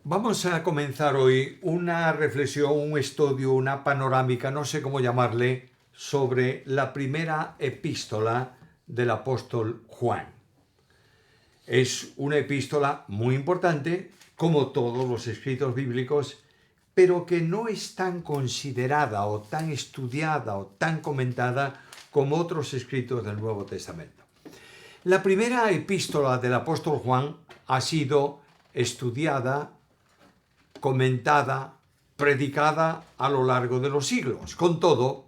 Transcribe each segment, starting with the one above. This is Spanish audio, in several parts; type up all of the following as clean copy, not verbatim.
Vamos a comenzar hoy una reflexión, un estudio, una panorámica, no sé cómo llamarle, sobre la primera epístola del apóstol Juan. Es una epístola muy importante, como todos los escritos bíblicos, pero que no es tan considerada o tan estudiada o tan comentada como otros escritos del Nuevo Testamento. La primera epístola del apóstol Juan ha sido estudiada, comentada, predicada a lo largo de los siglos. Con todo,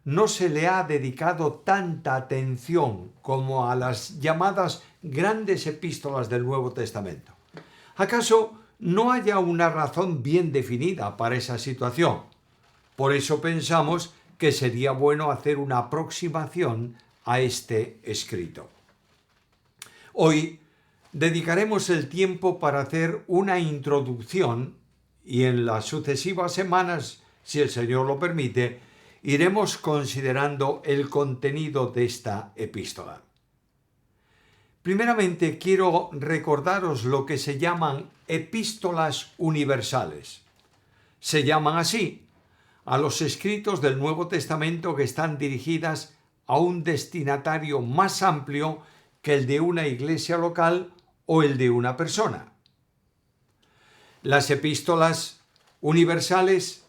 no se le ha dedicado tanta atención como a las llamadas grandes epístolas del Nuevo Testamento. ¿Acaso no haya una razón bien definida para esa situación? Por eso pensamos que sería bueno hacer una aproximación a este escrito. Hoy dedicaremos el tiempo para hacer una introducción y en las sucesivas semanas, si el Señor lo permite, iremos considerando el contenido de esta epístola. Primeramente quiero recordaros lo que se llaman epístolas universales. Se llaman así a los escritos del Nuevo Testamento que están dirigidas a un destinatario más amplio que el de una iglesia local o el de una persona. Las epístolas universales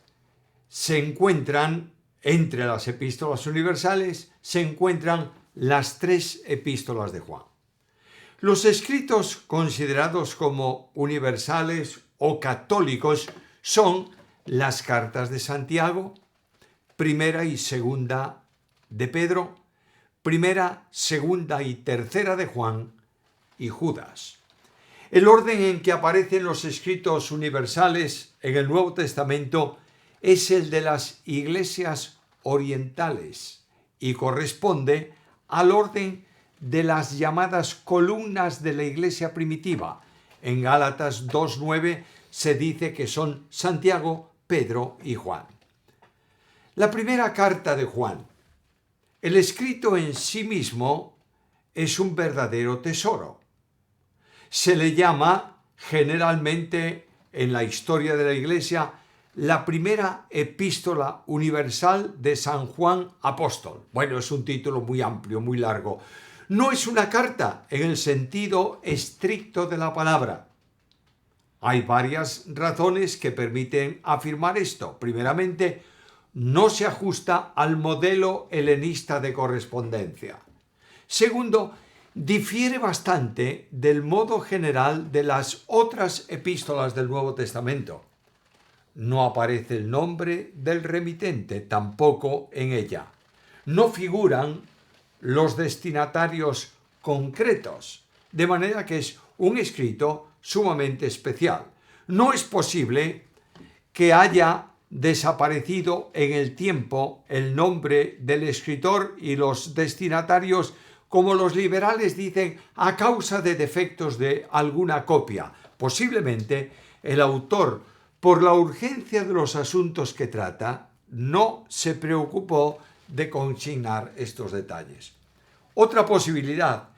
entre las epístolas universales se encuentran las tres epístolas de Juan. Los escritos considerados como universales o católicos son las cartas de Santiago, primera y segunda de Pedro, primera, segunda y tercera de Juan y Judas. El orden en que aparecen los escritos universales en el Nuevo Testamento es el de las iglesias orientales y corresponde al orden de las llamadas columnas de la iglesia primitiva. En Gálatas 2:9 se dice que son Santiago, Pedro y Juan. La primera carta de Juan. El escrito en sí mismo es un verdadero tesoro. Se le llama generalmente en la historia de la Iglesia la primera epístola universal de San Juan Apóstol. Bueno, es un título muy amplio, muy largo. No es una carta en el sentido estricto de la palabra. Hay varias razones que permiten afirmar esto. Primeramente, no se ajusta al modelo helenista de correspondencia. Segundo, difiere bastante del modo general de las otras epístolas del Nuevo Testamento. No aparece el nombre del remitente tampoco en ella. No figuran los destinatarios concretos, de manera que es un escrito sumamente especial. No es posible que haya desaparecido en el tiempo el nombre del escritor y los destinatarios, como los liberales dicen, a causa de defectos de alguna copia. Posiblemente el autor, por la urgencia de los asuntos que trata, no se preocupó de consignar estos detalles. Otra posibilidad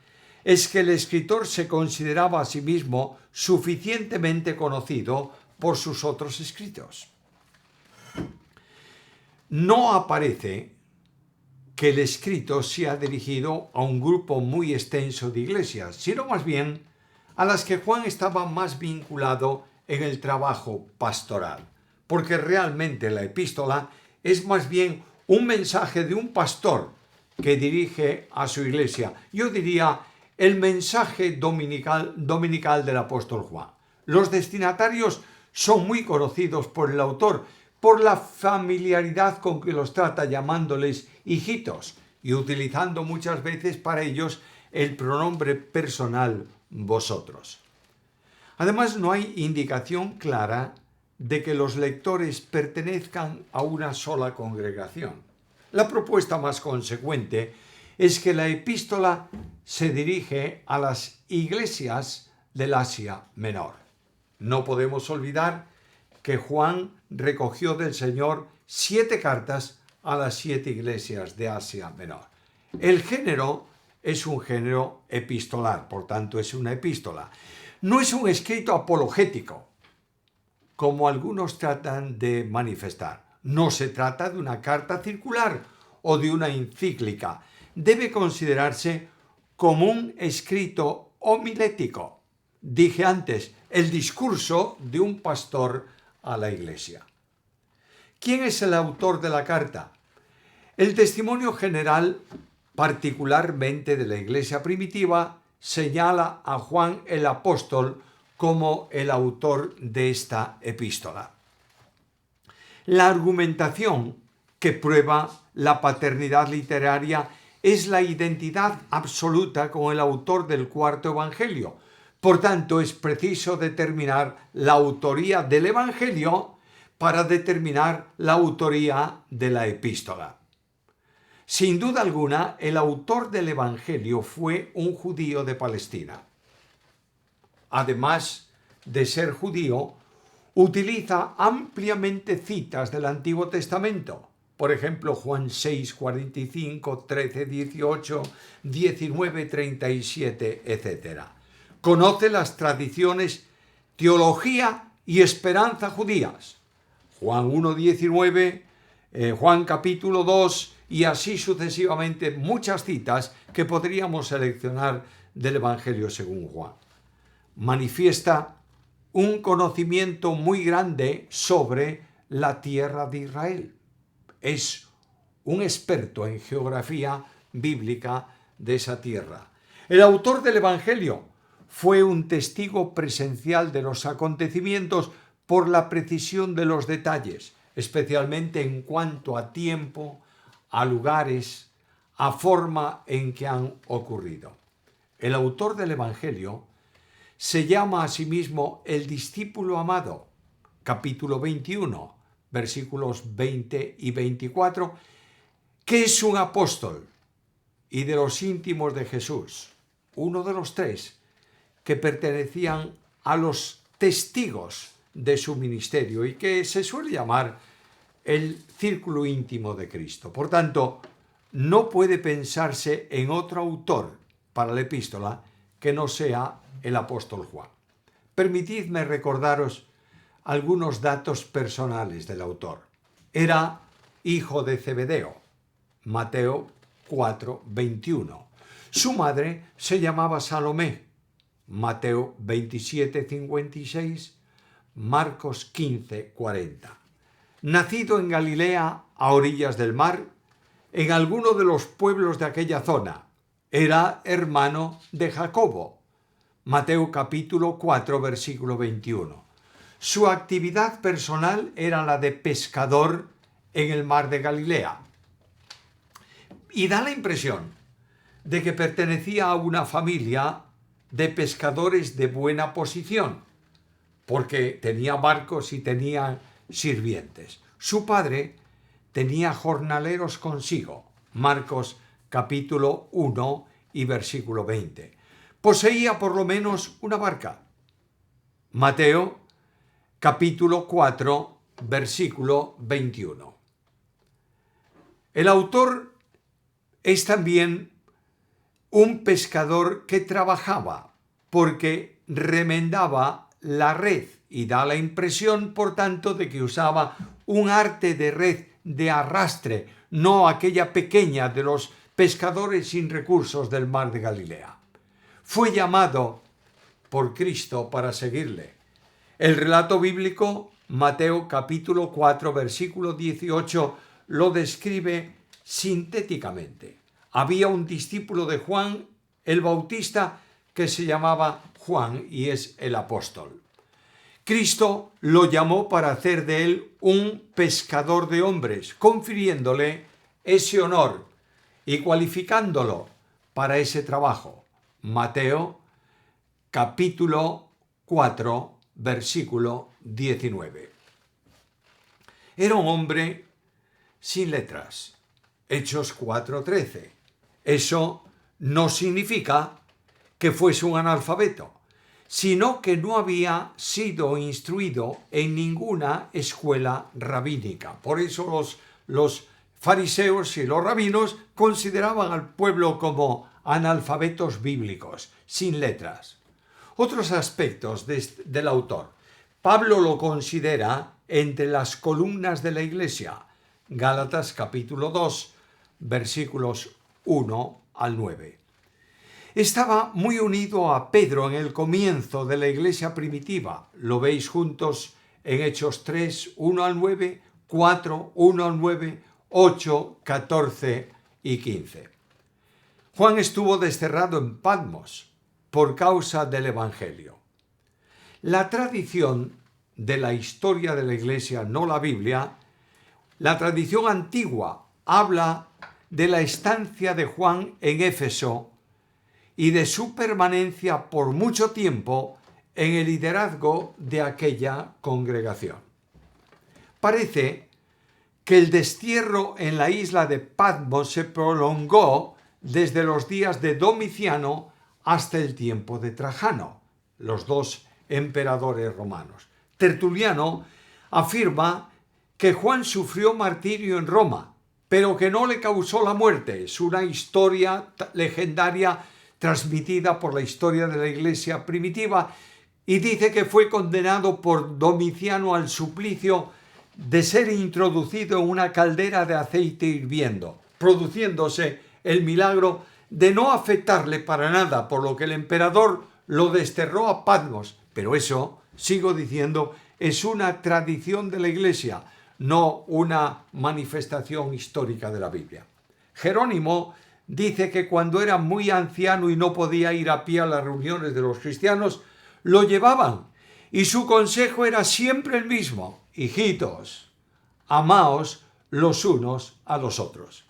es que el escritor se consideraba a sí mismo suficientemente conocido por sus otros escritos. No aparece que el escrito sea dirigido a un grupo muy extenso de iglesias, sino más bien a las que Juan estaba más vinculado en el trabajo pastoral, porque realmente la epístola es más bien un mensaje de un pastor que dirige a su iglesia. Yo diría el mensaje dominical del apóstol Juan. Los destinatarios son muy conocidos por el autor, por la familiaridad con que los trata, llamándoles hijitos y utilizando muchas veces para ellos el pronombre personal vosotros. Además, no hay indicación clara de que los lectores pertenezcan a una sola congregación. La propuesta más consecuente es que la epístola se dirige a las iglesias del Asia Menor. No podemos olvidar que Juan recogió del Señor 7 cartas a las 7 iglesias de Asia Menor. El género es un género epistolar, por tanto es una epístola. No es un escrito apologético, como algunos tratan de manifestar. No se trata de una carta circular o de una encíclica. Debe considerarse como un escrito homilético. Dije antes, el discurso de un pastor a la iglesia. ¿Quién es el autor de la carta? El testimonio general, particularmente de la iglesia primitiva, señala a Juan el apóstol como el autor de esta epístola. La argumentación que prueba la paternidad literaria es la identidad absoluta con el autor del cuarto evangelio. Por tanto, es preciso determinar la autoría del evangelio para determinar la autoría de la epístola. Sin duda alguna, el autor del evangelio fue un judío de Palestina. Además de ser judío, utiliza ampliamente citas del Antiguo Testamento. Por ejemplo, Juan 6, 45, 13, 18, 19, 37, etc. Conoce las tradiciones, teología y esperanza judías. Juan 1, 19, Juan capítulo 2 y así sucesivamente, muchas citas que podríamos seleccionar del Evangelio según Juan. Manifiesta un conocimiento muy grande sobre la tierra de Israel. Es un experto en geografía bíblica de esa tierra. El autor del Evangelio fue un testigo presencial de los acontecimientos por la precisión de los detalles, especialmente en cuanto a tiempo, a lugares, a forma en que han ocurrido. El autor del Evangelio se llama a sí mismo el discípulo amado, capítulo 21, versículos 20 y 24, que es un apóstol y de los íntimos de Jesús, uno de los tres que pertenecían a los testigos de su ministerio y que se suele llamar el círculo íntimo de Cristo. Por tanto, no puede pensarse en otro autor para la epístola que no sea el apóstol Juan. Permitidme recordaros algunos datos personales del autor. Era hijo de Zebedeo, Mateo 4, 21. Su madre se llamaba Salomé, Mateo 27, 56, Marcos 15, 40. Nacido en Galilea, a orillas del mar, en alguno de los pueblos de aquella zona, era hermano de Jacobo, Mateo capítulo 4, versículo 21. Su actividad personal era la de pescador en el mar de Galilea. Y da la impresión de que pertenecía a una familia de pescadores de buena posición, porque tenía barcos y tenía sirvientes. Su padre tenía jornaleros consigo, Marcos capítulo 1 y versículo 20. Poseía por lo menos una barca, Mateo capítulo 4, versículo 21. El autor es también un pescador que trabajaba porque remendaba la red y da la impresión, por tanto, de que usaba un arte de red de arrastre, no aquella pequeña de los pescadores sin recursos del mar de Galilea. Fue llamado por Cristo para seguirle. El relato bíblico, Mateo capítulo 4, versículo 18, lo describe sintéticamente. Había un discípulo de Juan el Bautista que se llamaba Juan y es el apóstol. Cristo lo llamó para hacer de él un pescador de hombres, confiriéndole ese honor y cualificándolo para ese trabajo. Mateo capítulo 4, versículo 19. Era un hombre sin letras. Hechos 4:13. Eso no significa que fuese un analfabeto, sino que no había sido instruido en ninguna escuela rabínica. Por eso los fariseos y los rabinos consideraban al pueblo como analfabetos bíblicos, sin letras. Otros aspectos del autor. Pablo lo considera entre las columnas de la Iglesia. Gálatas capítulo 2, versículos 1 al 9. Estaba muy unido a Pedro en el comienzo de la Iglesia primitiva. Lo veis juntos en Hechos 3, 1 al 9, 4, 1 al 9, 8, 14 y 15. Juan estuvo desterrado en Patmos por causa del Evangelio. La tradición de la historia de la Iglesia, no la Biblia, la tradición antigua habla de la estancia de Juan en Éfeso y de su permanencia por mucho tiempo en el liderazgo de aquella congregación. Parece que el destierro en la isla de Patmos se prolongó desde los días de Domiciano hasta el tiempo de Trajano, los dos emperadores romanos. Tertuliano afirma que Juan sufrió martirio en Roma, pero que no le causó la muerte. Es una historia legendaria transmitida por la historia de la Iglesia primitiva, y dice que fue condenado por Domiciano al suplicio de ser introducido en una caldera de aceite hirviendo, produciéndose el milagro de no afectarle para nada, por lo que el emperador lo desterró a Patmos. Pero eso, sigo diciendo, es una tradición de la Iglesia, no una manifestación histórica de la Biblia. Jerónimo dice que cuando era muy anciano y no podía ir a pie a las reuniones de los cristianos, lo llevaban, y su consejo era siempre el mismo: hijitos, amaos los unos a los otros.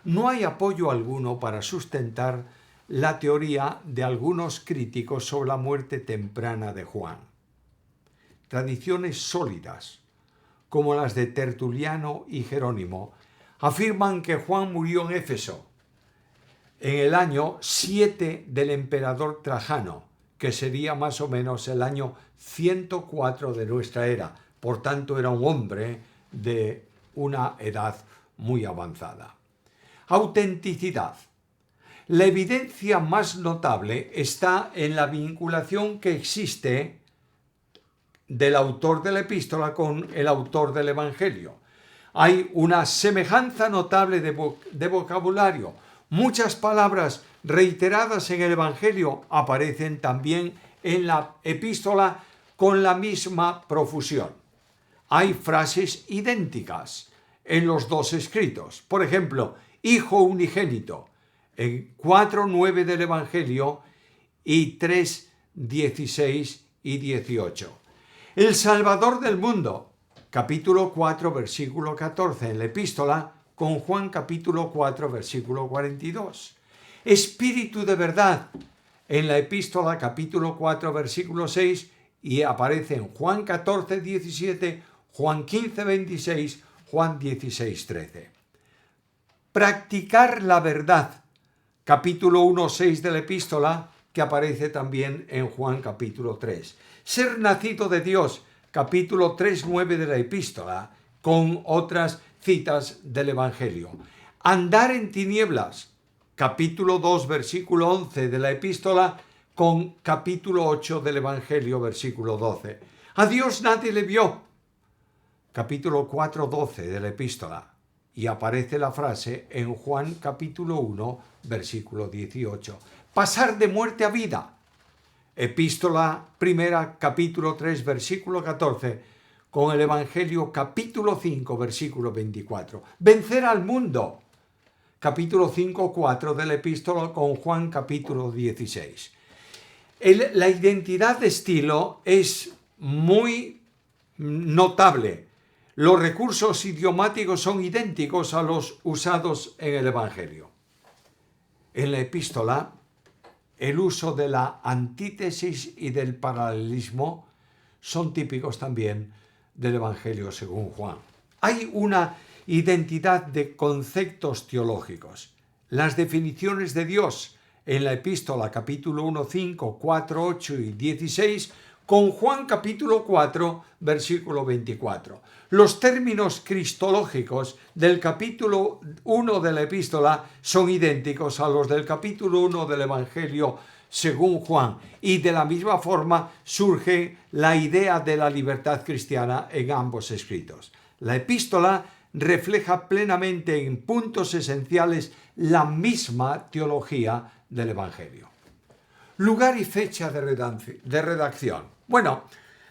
No hay apoyo alguno para sustentar la teoría de algunos críticos sobre la muerte temprana de Juan. Tradiciones sólidas, como las de Tertuliano y Jerónimo, afirman que Juan murió en Éfeso en el año 7 del emperador Trajano, que sería más o menos el año 104 de nuestra era. Por tanto, era un hombre de una edad muy avanzada. Autenticidad. La evidencia más notable está en la vinculación que existe del autor de la epístola con el autor del Evangelio. Hay una semejanza notable de vocabulario. Muchas palabras reiteradas en el Evangelio aparecen también en la epístola con la misma profusión. Hay frases idénticas en los dos escritos. Por ejemplo, hijo unigénito, en 4:9 del Evangelio y 3:16 y 18. El Salvador del mundo, capítulo 4, versículo 14 en la epístola, con Juan capítulo 4, versículo 42. Espíritu de verdad, en la epístola capítulo 4, versículo 6, y aparece en Juan 14, 17, Juan 15, 26, Juan 16, 13. Practicar la verdad, capítulo 1, 6 de la epístola, que aparece también en Juan capítulo 3. Ser nacido de Dios, capítulo 3, 9 de la epístola, con otras citas del Evangelio. Andar en tinieblas, capítulo 2, versículo 11 de la epístola, con capítulo 8 del Evangelio, versículo 12. A Dios nadie le vio, capítulo 4, 12 de la epístola. Y aparece la frase en Juan capítulo 1, versículo 18. Pasar de muerte a vida. Epístola primera, capítulo 3, versículo 14, con el Evangelio capítulo 5, versículo 24. Vencer al mundo. Capítulo 5, 4 de la epístola con Juan capítulo 16. La identidad de estilo es muy notable. Los recursos idiomáticos son idénticos a los usados en el Evangelio. En la epístola, el uso de la antítesis y del paralelismo son típicos también del Evangelio según Juan. Hay una identidad de conceptos teológicos. Las definiciones de Dios en la epístola capítulo 1, 5, 4, 8 y 16 con Juan capítulo 4, versículo 24. Los términos cristológicos del capítulo 1 de la epístola son idénticos a los del capítulo 1 del Evangelio según Juan. Y de la misma forma surge la idea de la libertad cristiana en ambos escritos. La epístola refleja plenamente en puntos esenciales la misma teología del Evangelio. Lugar y fecha de redacción. Bueno,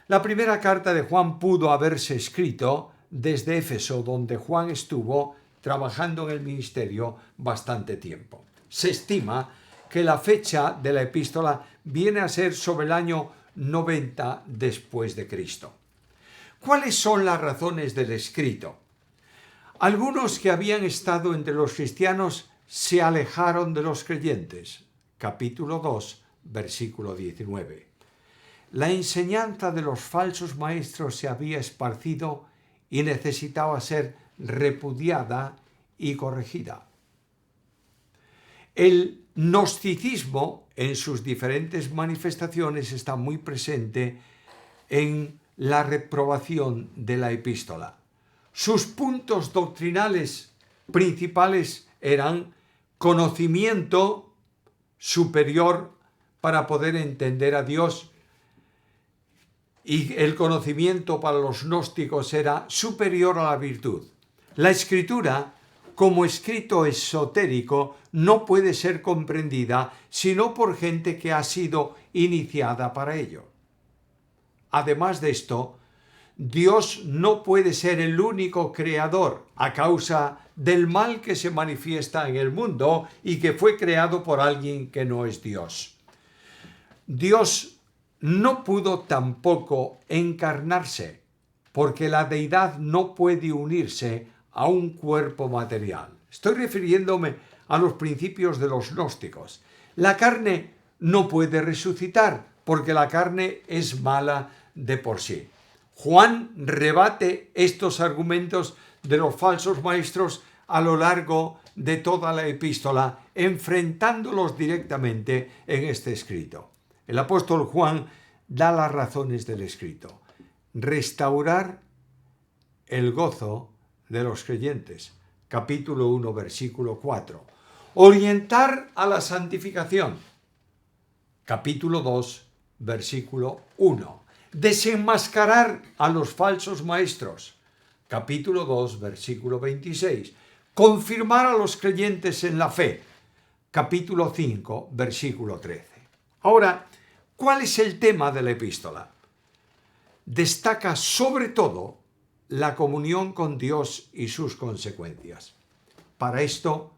la primera carta de Juan pudo haberse escrito desde Éfeso, donde Juan estuvo trabajando en el ministerio bastante tiempo. Se estima que la fecha de la epístola viene a ser sobre el año 90 después de Cristo. ¿Cuáles son las razones del escrito? Algunos que habían estado entre los cristianos se alejaron de los creyentes. Capítulo 2, versículo 19. La enseñanza de los falsos maestros se había esparcido y necesitaba ser repudiada y corregida. El gnosticismo, en sus diferentes manifestaciones, está muy presente en la reprobación de la epístola. Sus puntos doctrinales principales eran conocimiento superior para poder entender a Dios, y el conocimiento para los gnósticos era superior a la virtud. La escritura, como escrito esotérico, no puede ser comprendida sino por gente que ha sido iniciada para ello. Además de esto, Dios no puede ser el único creador a causa del mal que se manifiesta en el mundo y que fue creado por alguien que no es Dios. Dios no pudo tampoco encarnarse, porque la deidad no puede unirse a un cuerpo material. Estoy refiriéndome a los principios de los gnósticos. La carne no puede resucitar, porque la carne es mala de por sí. Juan rebate estos argumentos de los falsos maestros a lo largo de toda la epístola, enfrentándolos directamente en este escrito. El apóstol Juan da las razones del escrito. Restaurar el gozo de los creyentes. Capítulo 1, versículo 4. Orientar a la santificación. Capítulo 2, versículo 1. Desenmascarar a los falsos maestros. Capítulo 2, versículo 26. Confirmar a los creyentes en la fe. Capítulo 5, versículo 13. Ahora, ¿cuál es el tema de la epístola? Destaca sobre todo la comunión con Dios y sus consecuencias. Para esto,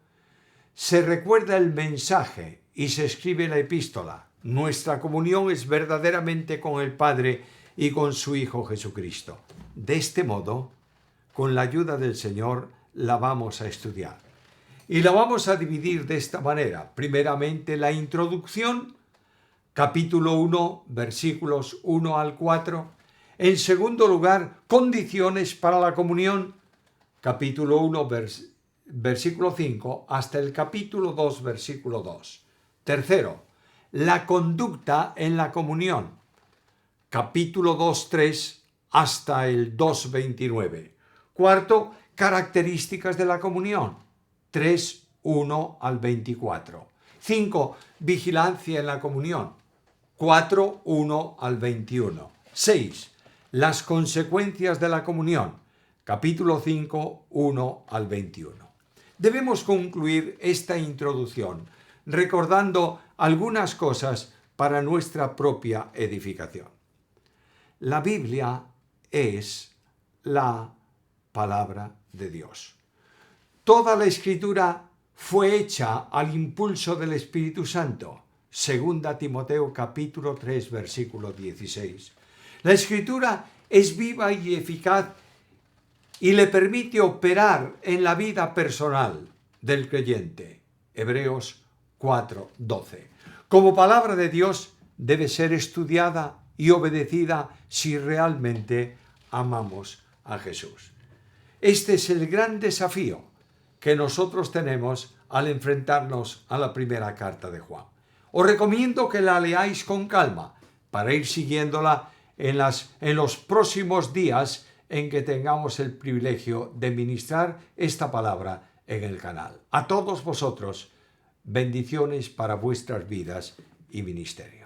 se recuerda el mensaje y se escribe la epístola. Nuestra comunión es verdaderamente con el Padre y con su Hijo Jesucristo. De este modo, con la ayuda del Señor, la vamos a estudiar. Y la vamos a dividir de esta manera. Primeramente, la introducción, capítulo 1, versículos 1 al 4. En segundo lugar, condiciones para la comunión, capítulo 1, versículo 5, hasta el capítulo 2, versículo 2. Tercero, la conducta en la comunión, capítulo 2, 3, hasta el 2, 29. Cuarto, características de la comunión, 3, 1 al 24. 5, vigilancia en la comunión, 4, 1 al 21. 6, las consecuencias de la comunión, capítulo 5, 1 al 21. Debemos concluir esta introducción recordando algunas cosas para nuestra propia edificación. La Biblia es la palabra de Dios. Toda la Escritura fue hecha al impulso del Espíritu Santo. Segunda Timoteo capítulo 3, versículo 16. La Escritura es viva y eficaz y le permite operar en la vida personal del creyente. Hebreos 4, 12. Como palabra de Dios debe ser estudiada y obedecida si realmente amamos a Jesús. Este es el gran desafío que nosotros tenemos al enfrentarnos a la primera carta de Juan. Os recomiendo que la leáis con calma para ir siguiéndola en los próximos días en que tengamos el privilegio de ministrar esta palabra en el canal. A todos vosotros, bendiciones para vuestras vidas y ministerio.